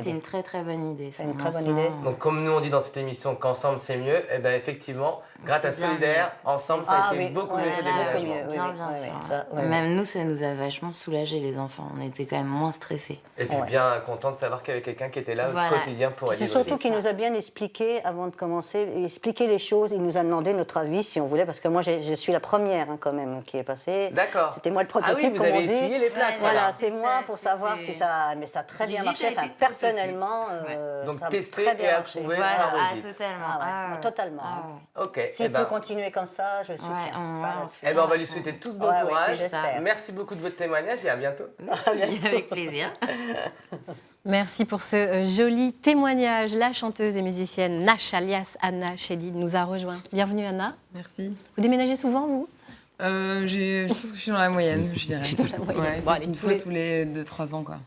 C'est une très très bonne idée. C'est une très bonne idée. Donc, comme nous on dit dans cette émission qu'ensemble c'est mieux, et bien effectivement, grâce à Solidaire, ensemble ça a été beaucoup mieux ce déménagement. Bien sûr. Même nous, ça nous a vachement soulagés les enfants. On était quand même moins stressés. Et puis bien content de savoir qu'il y avait quelqu'un qui était là au quotidien pour aider. C'est surtout qu'il nous a bien expliqué avant de commencer, expliqué les choses. Il nous a demandé notre avis si on voulait, parce que moi je suis la première quand même qui est passée. D'accord. C'était moi le prototype. Ah oui, vous avez essuyé les plaques. Voilà, c'est moi pour savoir si ça... Mais ça a très bien marché. Enfin, personnellement, donc ça a testé très bien et marché. approuvé par Brigitte. Totalement. Ok. S'il peut continuer comme ça, je le soutiens. On va lui souhaiter tous bon courage. Merci beaucoup de votre témoignage et à bientôt. Avec plaisir. Merci pour ce joli témoignage. La chanteuse et musicienne Nash, alias Anna Chédid, nous a rejoint. Bienvenue Anna. Merci. Vous déménagez souvent, vous ? Je pense que je suis dans la moyenne, je dirais. Dans la moyenne. Bon, une fois tous les 2-3 ans, quoi.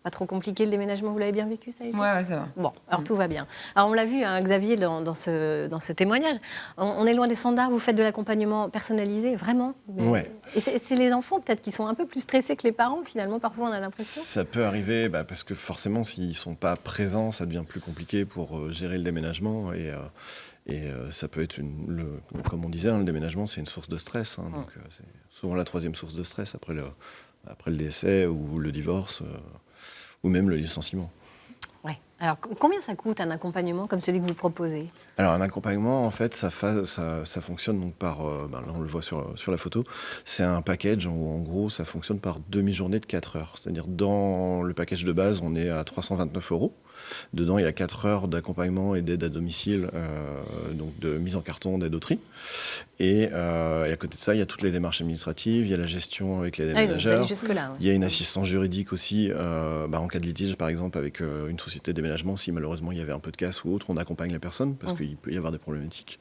Pas trop compliqué le déménagement, vous l'avez bien vécu, ça a été ? Ouais, ça va. Bon, alors tout va bien. Alors on l'a vu, Xavier, dans ce témoignage, on est loin des standards, vous faites de l'accompagnement personnalisé, vraiment. Ouais. Et c'est les enfants peut-être qui sont un peu plus stressés que les parents, finalement, parfois on a l'impression. Ça peut arriver, parce que forcément, s'ils ne sont pas présents, ça devient plus compliqué pour gérer le déménagement. Et ça peut être, comme on disait, le déménagement, c'est une source de stress. Donc c'est souvent la troisième source de stress après le décès ou le divorce. Ou même le licenciement. Ouais. Alors, combien ça coûte un accompagnement comme celui que vous proposez ? Alors, un accompagnement, en fait, ça fonctionne donc par... là, on le voit sur la photo. C'est un package où, en gros, ça fonctionne par demi-journée de 4 heures. C'est-à-dire, dans le package de base, on est à 329 €. Dedans, il y a 4 heures d'accompagnement et d'aide à domicile, donc de mise en carton, d'aide au tri. Et à côté de ça, il y a toutes les démarches administratives, il y a la gestion avec les déménageurs. Il y a une assistance juridique aussi, en cas de litige, par exemple, avec une société de déménagement. Si malheureusement il y avait un peu de casse ou autre, on accompagne la personne parce qu'il peut y avoir des problématiques.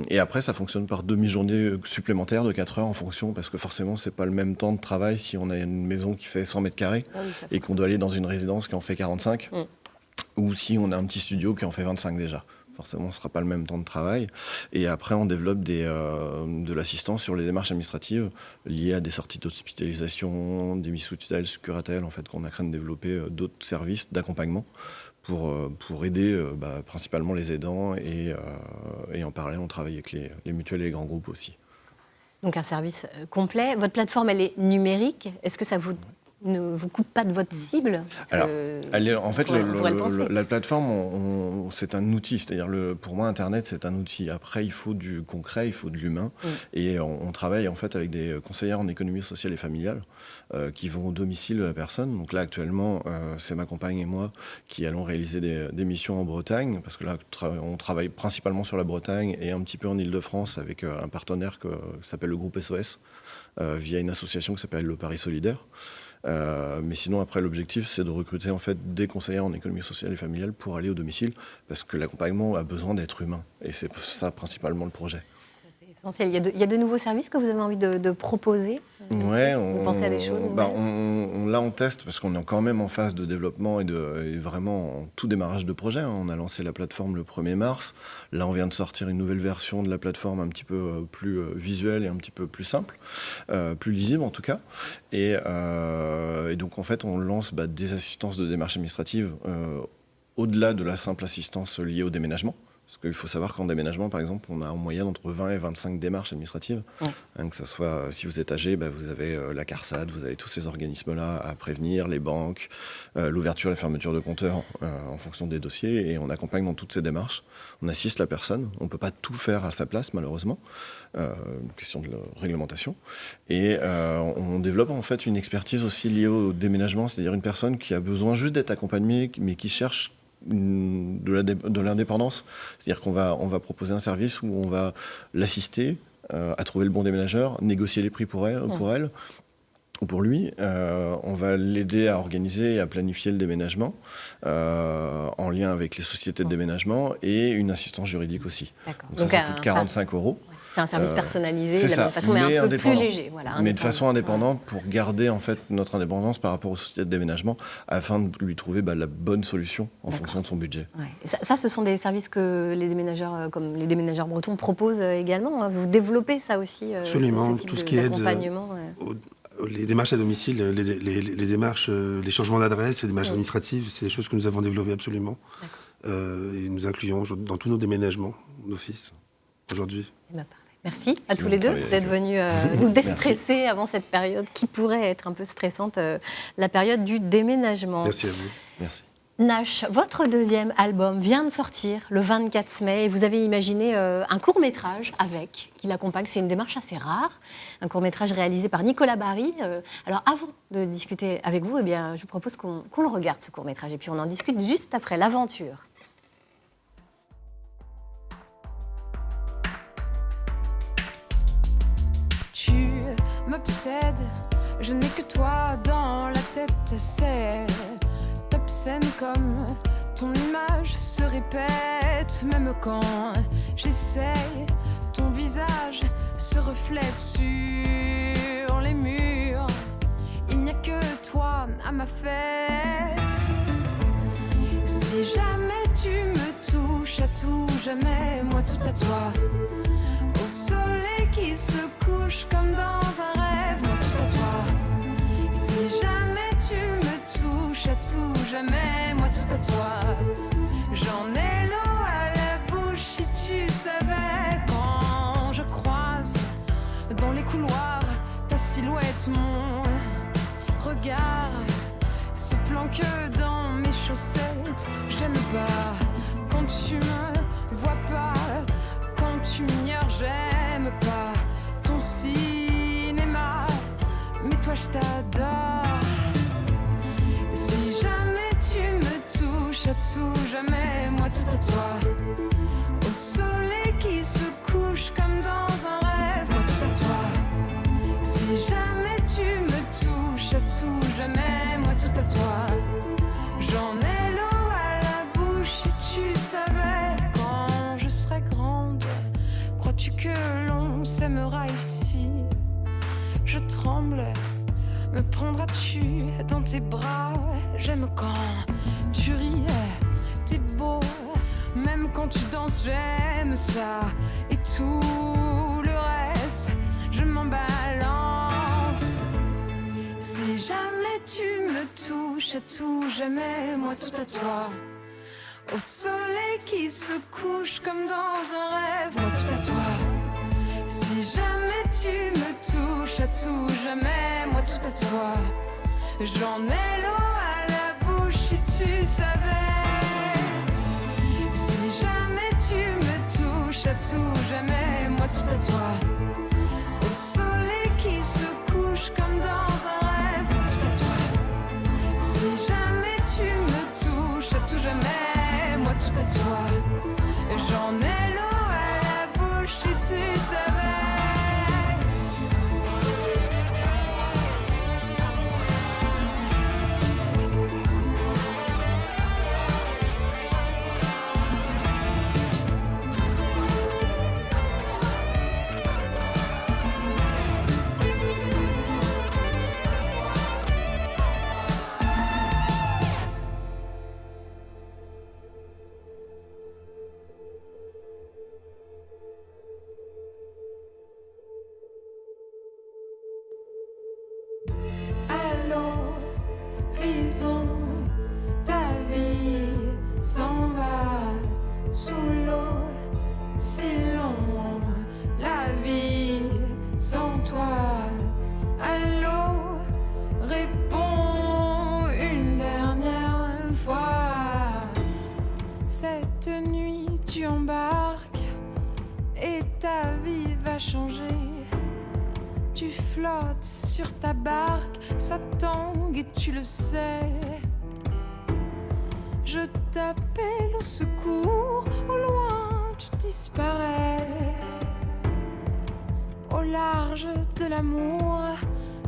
Et après, ça fonctionne par demi-journée supplémentaire de 4 heures en fonction, parce que forcément, c'est pas le même temps de travail si on a une maison qui fait 100 mètres carrés et qu'on doit aller dans une résidence qui en fait 45, ou si on a un petit studio qui en fait 25 déjà. Forcément, ce ne sera pas le même temps de travail. Et après, on développe de l'assistance sur les démarches administratives liées à des sorties d'hospitalisation, des mises sous tutelle, sous curatelle, en fait, qu'on a craint de développer d'autres services d'accompagnement pour aider principalement les aidants. Et en parallèle, on travaille avec les mutuelles et les grands groupes aussi. Donc un service complet. Votre plateforme, elle est numérique. Est-ce que ça ne vous coupe pas de votre cible? Alors, en fait, la plateforme, c'est un outil. C'est-à-dire, pour moi, Internet, c'est un outil. Après, il faut du concret, il faut de l'humain. Et on travaille en fait avec des conseillères en économie sociale et familiale qui vont au domicile de la personne. Donc là, actuellement, c'est ma compagne et moi qui allons réaliser des missions en Bretagne, parce que là, on travaille principalement sur la Bretagne et un petit peu en Île-de-France avec un partenaire qui s'appelle le groupe SOS, via une association qui s'appelle le Paris Solidaire. Mais sinon, après, l'objectif, c'est de recruter en fait des conseillers en économie sociale et familiale pour aller au domicile, parce que l'accompagnement a besoin d'être humain, et c'est ça principalement le projet. C'est essentiel. Il y a de nouveaux services que vous avez envie de proposer? Ouais, vous pensez à des choses? Là, on teste, parce qu'on est quand même en phase de développement et vraiment en tout démarrage de projet. On a lancé la plateforme le 1er mars. Là, on vient de sortir une nouvelle version de la plateforme un petit peu plus visuelle et un petit peu plus simple, plus lisible en tout cas. Et donc, en fait, on lance des assistances de démarches administratives au-delà de la simple assistance liée au déménagement. Parce qu'il faut savoir qu'en déménagement, par exemple, on a en moyenne entre 20 et 25 démarches administratives. Que ce soit, si vous êtes âgé, vous avez la CARSAT, vous avez tous ces organismes-là à prévenir, les banques, l'ouverture et la fermeture de compteurs en fonction des dossiers. Et on accompagne dans toutes ces démarches. On assiste la personne. On ne peut pas tout faire à sa place, malheureusement. Question de réglementation. Et on développe en fait une expertise aussi liée au déménagement, c'est-à-dire une personne qui a besoin juste d'être accompagnée, mais qui cherche de l'indépendance. C'est-à-dire qu'on va proposer un service où on va l'assister à trouver le bon déménageur, négocier les prix pour elle ou pour lui. On va l'aider à organiser et à planifier le déménagement en lien avec les sociétés de déménagement et une assistance juridique aussi. Donc ça coûte 45 €. C'est un service personnalisé de la même façon, mais un peu plus léger. Voilà, mais de façon indépendante pour garder en fait notre indépendance par rapport aux sociétés de déménagement afin de lui trouver la bonne solution en fonction de son budget. Ça, ce sont des services que les déménageurs, comme les déménageurs bretons, proposent également. Vous développez ça aussi. Absolument, tout ce qui aide les démarches à domicile, les démarches, les changements d'adresse, les démarches administratives, c'est des choses que nous avons développées absolument. Et nous incluons dans tous nos déménagements d'office aujourd'hui. Merci à tous les deux d'être venus nous déstresser avant cette période qui pourrait être un peu stressante, la période du déménagement. Merci à vous. Merci. Nash, votre deuxième album vient de sortir le 24 mai et vous avez imaginé un court-métrage qui l'accompagne. C'est une démarche assez rare, un court-métrage réalisé par Nicolas Barry. Alors avant de discuter avec vous, je vous propose qu'on le regarde ce court-métrage et puis on en discute juste après l'aventure. M'obsède, je n'ai que toi dans la tête, c'est obscène comme ton image se répète, même quand j'essaye, ton visage se reflète sur les murs, il n'y a que toi à ma fête. Si jamais tu me touches à tout jamais, moi tout à toi, au soleil qui se couche comme dans un rêve, moi tout à toi. Si jamais tu me touches à tout jamais, moi tout à toi. J'en ai l'eau à la bouche si tu savais. Quand je croise dans les couloirs ta silhouette, mon regard se planque dans mes chaussettes. J'aime pas quand tu me vois pas, quand tu m'ignores, j'aime pas ton cinéma, mais toi je t'adore. Si jamais tu me touches à tout jamais, moi tout à toi, au soleil qui se couche comme dans un rêve, moi tout à toi. Si jamais tu me touches à tout jamais, moi tout à toi. J'en ai l'eau à la bouche si tu savais. Quand je serai grande, crois-tu que l'on s'aimera ici? Je tremble, me prendras-tu dans tes bras? J'aime quand tu ris, t'es beau, même quand tu danses, j'aime ça. Et tout le reste, je m'en balance. Si jamais tu me touches à tout jamais, moi tout à toi, au soleil qui se couche comme dans un rêve, moi tout à toi. Si jamais tu me touches à tout jamais, moi tout à toi. J'en ai l'eau à la bouche si tu savais. Si jamais tu me touches à tout jamais, moi tout à toi. Au soleil qui se couche comme dans un rêve, moi tout à toi. Si jamais tu me touches à tout jamais, moi tout à toi. J'en ai l'eau à la bouche si tu savais. Ta vie s'en va sous l'eau, si long, la vie sans toi. Allô, réponds une dernière fois. Cette nuit tu embarques et ta vie va changer. Tu flottes sur ta barque, ça tangue et tu le sais. Je t'appelle au secours, au loin tu disparais. Au large de l'amour,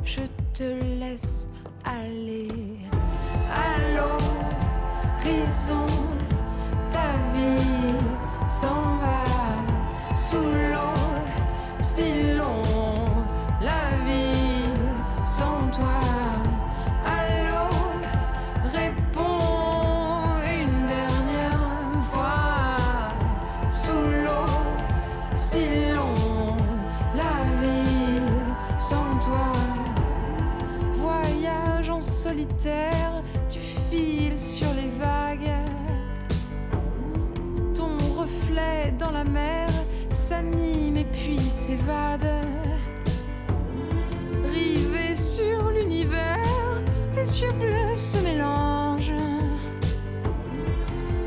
je te laisse aller. À l'horizon, ta vie s'en va sous l'eau, si long, la vie sans toi. Allô, réponds une dernière fois. Sous l'eau, si long, la vie sans toi. Voyage en solitaire, tu files sur les vagues. Ton reflet dans la mer s'anime et puis s'évade. Rivé sur l'univers, tes yeux bleus se mélangent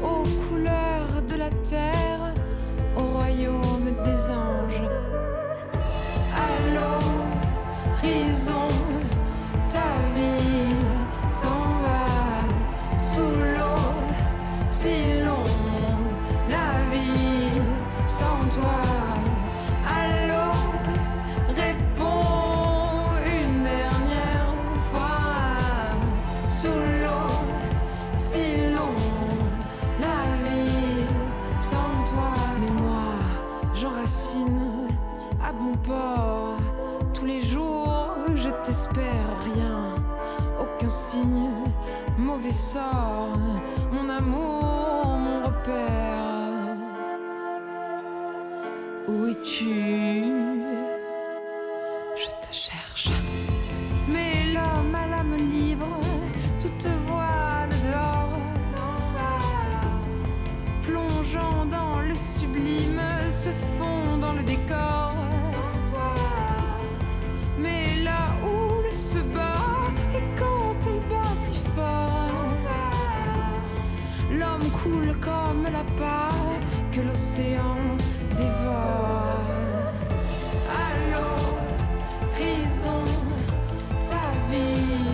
aux couleurs de la terre, au royaume des anges. À l'horizon, ta vie s'en va sous l'eau, si long, la vie sans toi. Allô, réponds une dernière fois. Sous l'eau, si long, la vie sans toi. Mais moi, j'enracine à bon port. Tous les jours, je t'espère rien. Aucun signe, mauvais sort. Mon amour, mon repère. Où es-tu? Je te cherche. Mais l'homme à l'âme libre, toute voile dehors, plongeant dans le sublime, se fond dans le décor. Mais là où le se bat, et quand elle bat si fort, l'homme coule comme la part que l'océan dévore. À l'horizon, ta vie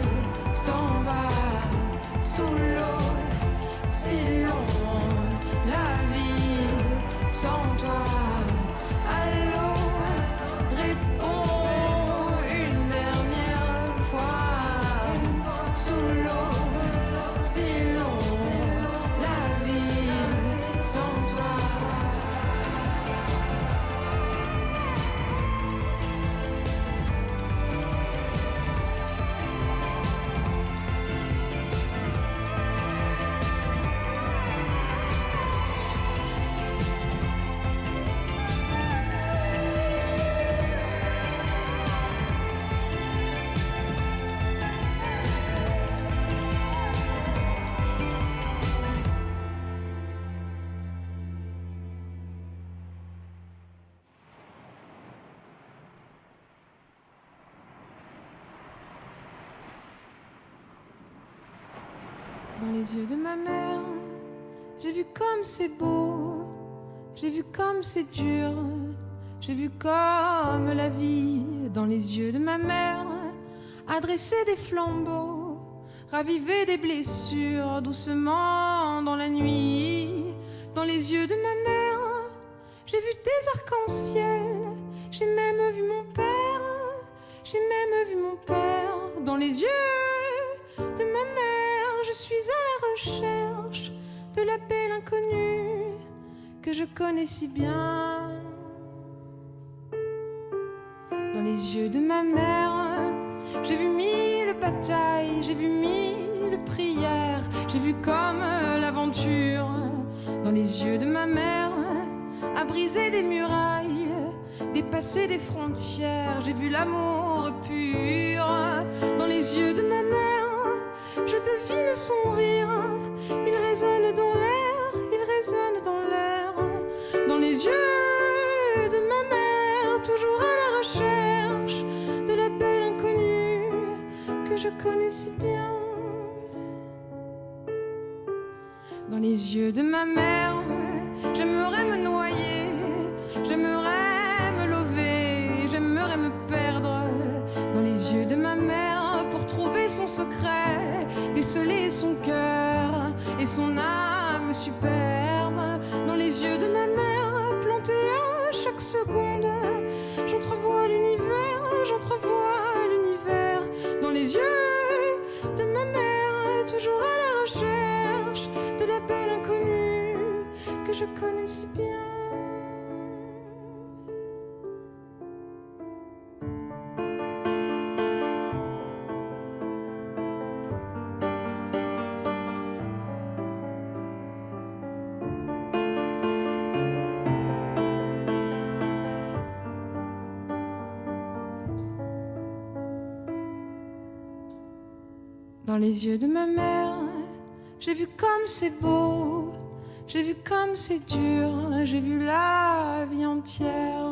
s'en va sous l'eau, si long, la vie sans toi. Allô, réponds une dernière fois. Sous l'eau, si long, la vie sans toi. Dans les yeux de ma mère, j'ai vu comme c'est beau, j'ai vu comme c'est dur, j'ai vu comme la vie. Dans les yeux de ma mère, adresser des flambeaux, raviver des blessures doucement dans la nuit. Dans les yeux de ma mère, j'ai vu des arcs-en-ciel, j'ai même vu mon père, j'ai même vu mon père. Dans les yeux de ma mère, je suis à la recherche de la belle inconnue que je connais si bien. Dans les yeux de ma mère, j'ai vu mille batailles, j'ai vu mille prières, j'ai vu comme l'aventure. Dans les yeux de ma mère, à briser des murailles, dépasser des frontières, j'ai vu l'amour pur. Dans les yeux de ma mère, je devine son rire, il résonne dans l'air, il résonne dans l'air, dans les yeux de ma mère, toujours à la recherche de la belle inconnue que je connais si bien. Dans les yeux de ma mère, j'aimerais me noyer, j'aimerais me lever, j'aimerais me perdre. Dans les yeux de ma mère, pour trouver son secret, déceler son cœur et son âme superbe. Dans les yeux de ma mère, plantés à chaque seconde, j'entrevois l'univers, j'entrevois l'univers. Dans les yeux de ma mère, toujours à la recherche de la belle inconnue que je connais si bien. Dans les yeux de ma mère, j'ai vu comme c'est beau, j'ai vu comme c'est dur, j'ai vu la vie entière.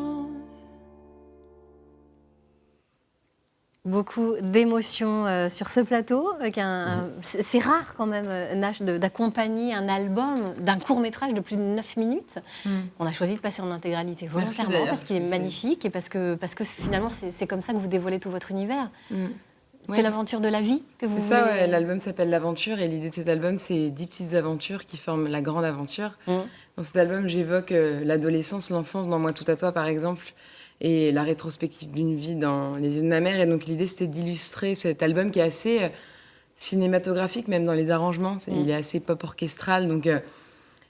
Beaucoup d'émotions sur ce plateau. C'est rare quand même, Nash, d'accompagner un album d'un court-métrage de plus de 9 minutes. On a choisi de passer en intégralité volontairement parce qu'il est magnifique et parce que finalement c'est comme ça que vous dévoilez tout votre univers. C'est l'aventure de la vie que vous voulez... C'est ça, ouais. L'album s'appelle L'Aventure et l'idée de cet album, c'est 10 petites aventures qui forment la grande aventure. Dans cet album, j'évoque l'adolescence, l'enfance dans Moi tout à toi, par exemple, et la rétrospective d'une vie dans Les yeux de ma mère. Et donc l'idée, c'était d'illustrer cet album qui est assez cinématographique, même dans les arrangements. Il est assez pop orchestral, donc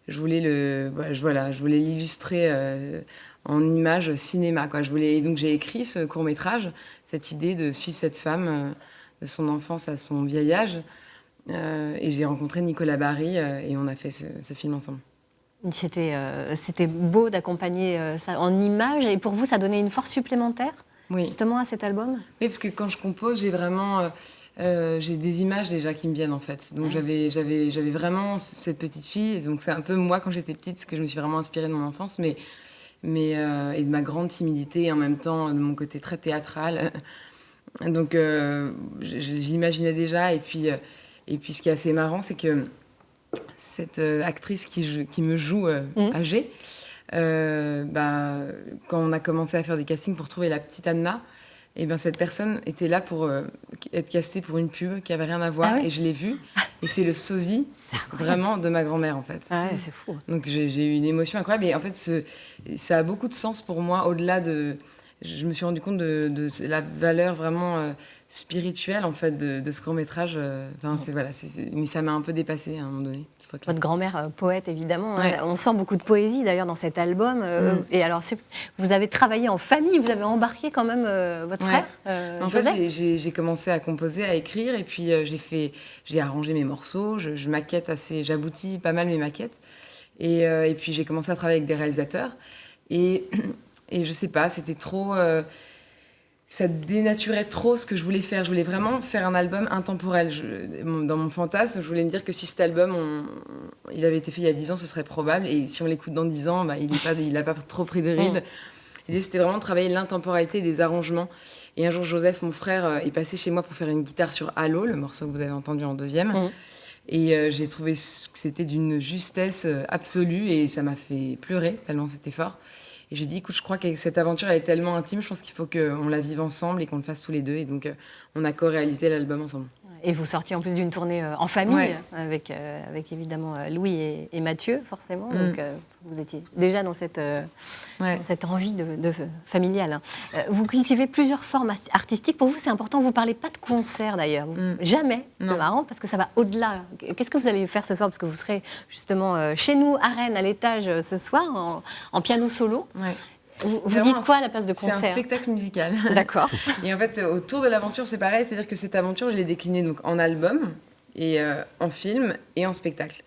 je voulais l'illustrer en images cinéma, quoi. Et donc j'ai écrit ce court-métrage, cette idée de suivre cette femme de son enfance à son vieil âge. Et j'ai rencontré Nicolas Barry et on a fait ce film ensemble. C'était beau d'accompagner ça en images. Et pour vous, ça donnait une force supplémentaire, justement, à cet album? Oui, parce que quand je compose, j'ai vraiment... j'ai des images déjà qui me viennent, en fait. Donc j'avais vraiment cette petite fille. Donc c'est un peu moi, quand j'étais petite, ce que je me suis vraiment inspirée de mon enfance, et de ma grande timidité, et en même temps de mon côté très théâtral. Donc j'imaginais déjà. Et puis ce qui est assez marrant, c'est que cette actrice qui me joue âgée, quand on a commencé à faire des castings pour trouver la petite Anna, et ben cette personne était là pour être castée pour une pub qui avait rien à voir. Et je l'ai vue, et c'est le sosie vraiment de ma grand-mère, en fait. C'est fou. Donc j'ai eu une émotion incroyable, et en fait ça a beaucoup de sens pour moi, au-delà de... Je me suis rendu compte de la valeur vraiment spirituelle, en fait, de ce court-métrage. Mais ça m'a un peu dépassée à un moment donné. Votre grand-mère, poète, évidemment. On sent beaucoup de poésie, d'ailleurs, dans cet album. Et alors, vous avez travaillé en famille, vous avez embarqué quand même votre frère, en Joseph. fait, j'ai commencé à composer, à écrire, et puis j'ai arrangé mes morceaux, je maquette j'aboutis pas mal mes maquettes. Et puis j'ai commencé à travailler avec des réalisateurs. Et je sais pas, c'était trop... ça dénaturait trop ce que je voulais faire. Je voulais vraiment faire un album intemporel. Dans mon fantasme, je voulais me dire que si cet album, il avait été fait il y a 10 ans, ce serait probable. Et si on l'écoute dans 10 ans, il n'a pas trop pris de rides. L'idée, c'était vraiment de travailler l'intemporalité des arrangements. Et un jour, Joseph, mon frère, est passé chez moi pour faire une guitare sur Halo, le morceau que vous avez entendu en deuxième. Et j'ai trouvé que c'était d'une justesse absolue. Et ça m'a fait pleurer, tellement c'était fort. Et j'ai dit, écoute, je crois que cette aventure, elle est tellement intime, je pense qu'il faut qu'on la vive ensemble et qu'on le fasse tous les deux. Et donc, on a co-réalisé l'album ensemble. Et vous sortiez en plus d'une tournée en famille, avec évidemment Louis et Mathieu, forcément. Donc, vous étiez déjà dans cette envie de familiale. Vous cultivez plusieurs formes artistiques. Pour vous, c'est important. Vous ne parlez pas de concert, d'ailleurs. Jamais. C'est marrant, parce que ça va au-delà. Qu'est-ce que vous allez faire ce soir? Parce que vous serez justement chez nous, à Rennes, à l'étage, ce soir, en piano solo. Vous dites quoi à la place de concert? C'est un spectacle musical. D'accord. Et en fait, autour de l'aventure, c'est pareil. C'est-à-dire que cette aventure, je l'ai déclinée donc, en album, et en film, et en spectacle.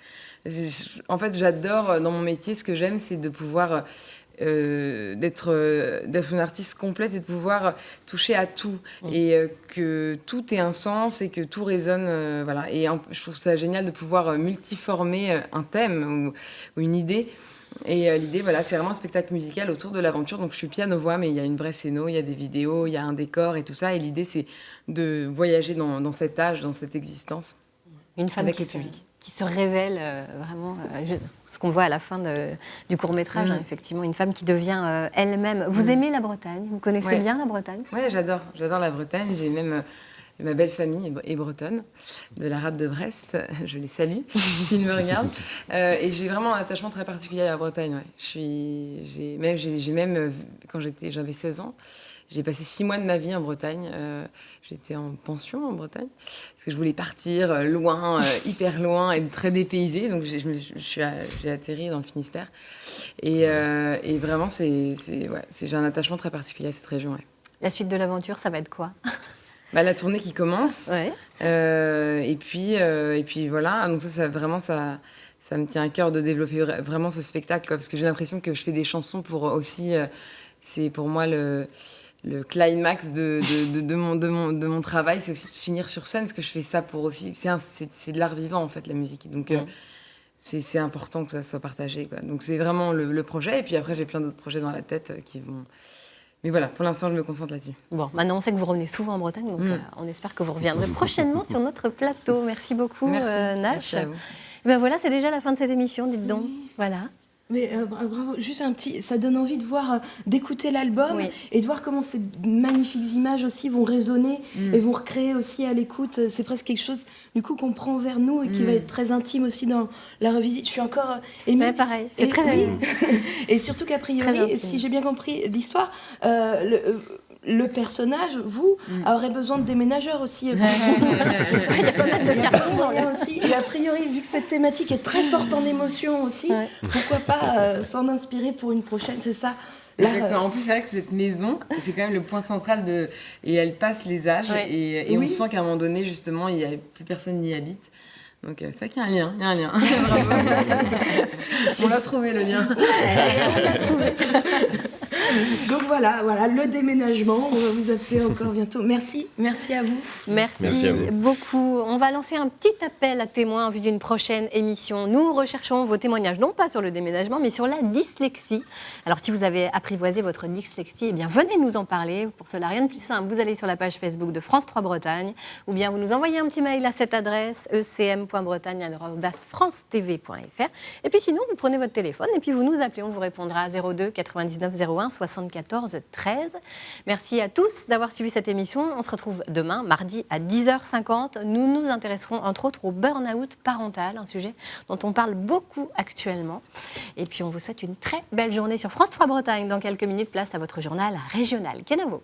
En fait, j'adore, dans mon métier, ce que j'aime, c'est de pouvoir d'être une artiste complète et de pouvoir toucher à tout et que tout ait un sens et que tout résonne. Voilà. Et je trouve ça génial de pouvoir multiformer un thème ou une idée. Et l'idée, voilà, c'est vraiment un spectacle musical autour de l'aventure. Donc je suis piano-voix, mais il y a une vraie scéno, il y a des vidéos, il y a un décor et tout ça. Et l'idée, c'est de voyager dans cet âge, dans cette existence, une femme avec le public. Qui se révèle vraiment, ce qu'on voit à la fin du court-métrage, effectivement, une femme qui devient elle-même. Vous aimez la Bretagne? Vous connaissez bien la Bretagne? Oui, j'adore la Bretagne. J'ai même... Ma belle famille est bretonne, de la rade de Brest. Je les salue s'ils me regardent. Et j'ai vraiment un attachement très particulier à la Bretagne. Ouais. J'ai même, quand j'avais 16 ans, j'ai passé 6 mois de ma vie en Bretagne. J'étais en pension en Bretagne parce que je voulais partir loin, hyper loin et très dépaysée. Donc j'ai atterri dans le Finistère. Et vraiment, j'ai un attachement très particulier à cette région. Ouais. La suite de l'aventure, ça va être quoi? La tournée qui commence. Et puis voilà. Donc ça me tient à cœur de développer vraiment ce spectacle, parce que j'ai l'impression que je fais des chansons pour aussi... c'est pour moi le climax de mon travail, c'est aussi de finir sur scène, parce que je fais ça pour aussi... C'est de l'art vivant, en fait, la musique. Donc c'est important que ça soit partagé, quoi. Donc c'est vraiment le projet. Et puis après, j'ai plein d'autres projets dans la tête qui vont... Mais voilà, pour l'instant, je me concentre là-dessus. Bon, maintenant, on sait que vous revenez souvent en Bretagne, donc on espère que vous reviendrez prochainement sur notre plateau. Merci beaucoup, Nash. Merci à vous. Et ben voilà, c'est déjà la fin de cette émission, dites donc. Voilà. Mais bravo, juste ça donne envie de voir, d'écouter l'album et de voir comment ces magnifiques images aussi vont résonner et vont recréer aussi à l'écoute. C'est presque quelque chose du coup qu'on prend vers nous et qui va être très intime aussi dans la revisite. Je suis encore émue. Ouais, pareil, c'est très et surtout qu'a priori, si j'ai bien compris l'histoire, le personnage, vous, aurait besoin de déménageurs aussi. Il y a pas mal de cartons aussi. Et a priori, vu que cette thématique est très forte en émotion aussi, pourquoi pas s'en inspirer pour une prochaine, c'est ça. En plus, c'est vrai que cette maison, c'est quand même le point central et elle passe les âges et on sent qu'à un moment donné, justement, il n'y a plus personne n'y habite. Donc c'est vrai qu'il y a un lien, On l'a trouvé, le lien. Donc voilà, le déménagement, on va vous appeler encore bientôt. Merci à vous. Merci à vous beaucoup. On va lancer un petit appel à témoins en vue d'une prochaine émission. Nous recherchons vos témoignages, non pas sur le déménagement, mais sur la dyslexie. Alors si vous avez apprivoisé votre dyslexie, eh bien venez nous en parler. Pour cela, rien de plus simple, vous allez sur la page Facebook de France 3 Bretagne, ou bien vous nous envoyez un petit mail à cette adresse, ecm.bretagne@francetv.fr. Et puis sinon, vous prenez votre téléphone et puis vous nous appelez, on vous répondra à 02 99 01 74 13. Merci à tous d'avoir suivi cette émission. On se retrouve demain, mardi à 10h50. Nous nous intéresserons entre autres au burn-out parental, un sujet dont on parle beaucoup actuellement. Et puis on vous souhaite une très belle journée sur France 3 Bretagne. Dans quelques minutes, place à votre journal régional. Kenavo.